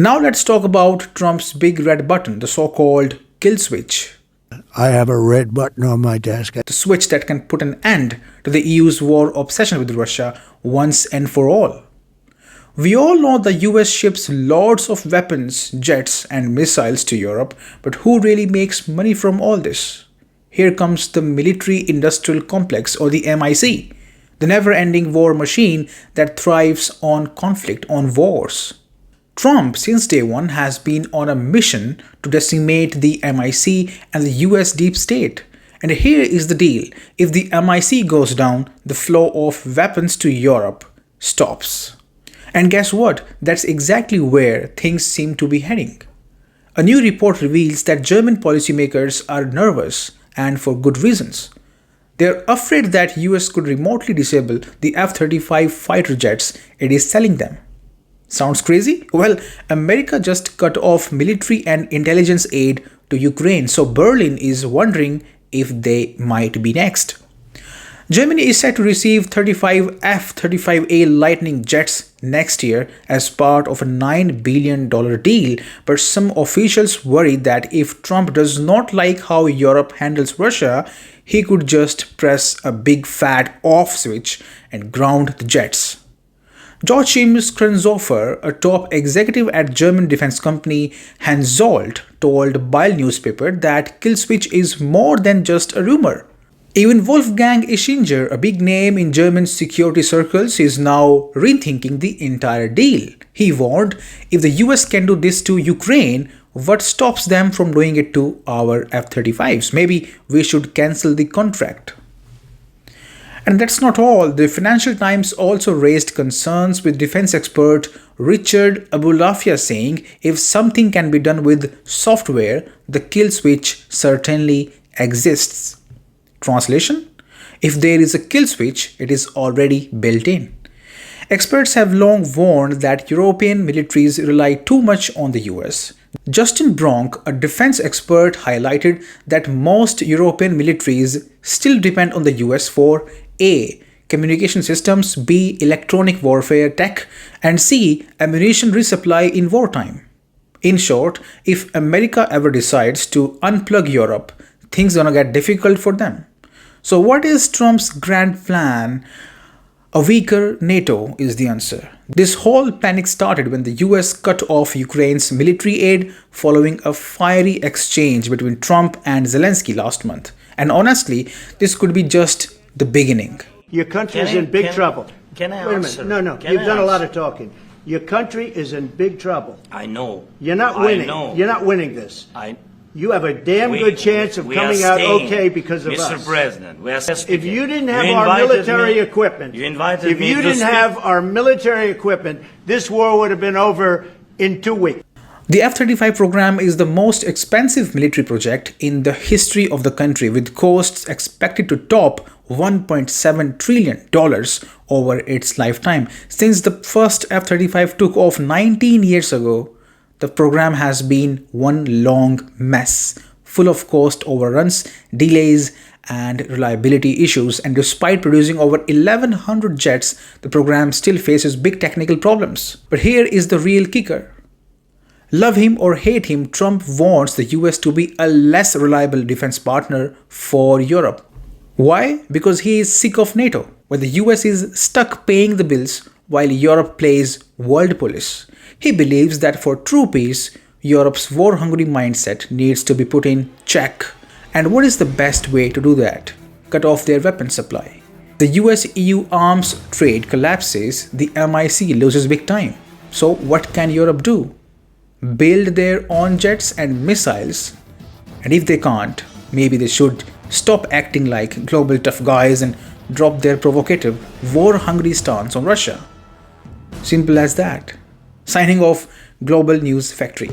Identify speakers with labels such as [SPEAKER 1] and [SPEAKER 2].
[SPEAKER 1] Now let's talk about Trump's big red button, the so-called kill switch.
[SPEAKER 2] I have a red button on my desk.
[SPEAKER 1] The switch that can put an end to the EU's war obsession with Russia once and for all. We all know the US ships loads of weapons, jets and missiles to Europe, but who really makes money from all this? Here comes the military-industrial complex, or the MIC, the never-ending war machine that thrives on conflict, on wars. Trump, since day one, has been on a mission to decimate the MIC and the US deep state. And here is the deal: if the MIC goes down, the flow of weapons to Europe stops. And guess what? That's exactly where things seem to be heading. A new report reveals that German policymakers are nervous, and for good reasons. They're afraid that US could remotely disable the F-35 fighter jets it is selling them. Sounds crazy? Well, America just cut off military and intelligence aid to Ukraine, so Berlin is wondering if they might be next. Germany is set to receive 35 F-35A Lightning jets next year as part of a $9 billion deal, but some officials worry that if Trump does not like how Europe handles Russia, he could just press a big fat off switch and ground the jets. Joachim Krenzofer, a top executive at German defense company Hensoldt, told Bild newspaper that kill switch is more than just a rumor. Even Wolfgang Ischinger, a big name in German security circles, is now rethinking the entire deal. He warned, if the US can do this to Ukraine, what stops them from doing it to our F-35s? Maybe we should cancel the contract. And that's not all. The Financial Times also raised concerns, with defense expert Richard Abulafia saying if something can be done with software, the kill switch certainly exists. Translation: if there is a kill switch, it is already built in. Experts have long warned that European militaries rely too much on the US. Justin Bronk, a defense expert, highlighted that most European militaries still depend on the US for A. communication systems, B. electronic warfare tech, and C. ammunition resupply in wartime. In short, if America ever decides to unplug Europe, things are gonna get difficult for them. So what is Trump's grand plan? A weaker NATO is the answer. This whole panic started when the US cut off Ukraine's military aid following a fiery exchange between Trump and Zelensky last month. And honestly, this could be just the beginning.
[SPEAKER 2] Your country is in big trouble.
[SPEAKER 3] Can I
[SPEAKER 2] Wait a
[SPEAKER 3] answer?
[SPEAKER 2] minute. No. You've done a lot of talking. Your country is in big trouble.
[SPEAKER 3] I know.
[SPEAKER 2] You're not winning.
[SPEAKER 3] I know.
[SPEAKER 2] You're not winning this. You have a damn good chance of coming out okay because of us.
[SPEAKER 3] Mr. President, we are
[SPEAKER 2] if you didn't have our military equipment, if you didn't have our military equipment, this war would have been over in 2 weeks.
[SPEAKER 1] The F-35 program is the most expensive military project in the history of the country, with costs expected to top $1.7 trillion over its lifetime. Since the first F-35 took off 19 years ago, the program has been one long mess, full of cost overruns, delays, and reliability issues. And despite producing over 1,100 jets, the program still faces big technical problems. But here is the real kicker. Love him or hate him, Trump wants the US to be a less reliable defense partner for Europe. Why? Because he is sick of NATO, where the US is stuck paying the bills while Europe plays world police. He believes that for true peace, Europe's war-hungry mindset needs to be put in check. And what is the best way to do that? Cut off their weapons supply. The US-EU arms trade collapses, the MIC loses big time. So what can Europe do? Build their own jets and missiles? And if they can't, maybe they should stop acting like global tough guys and drop their provocative, war-hungry stance on Russia. Simple as that. Signing off, Global News Factory.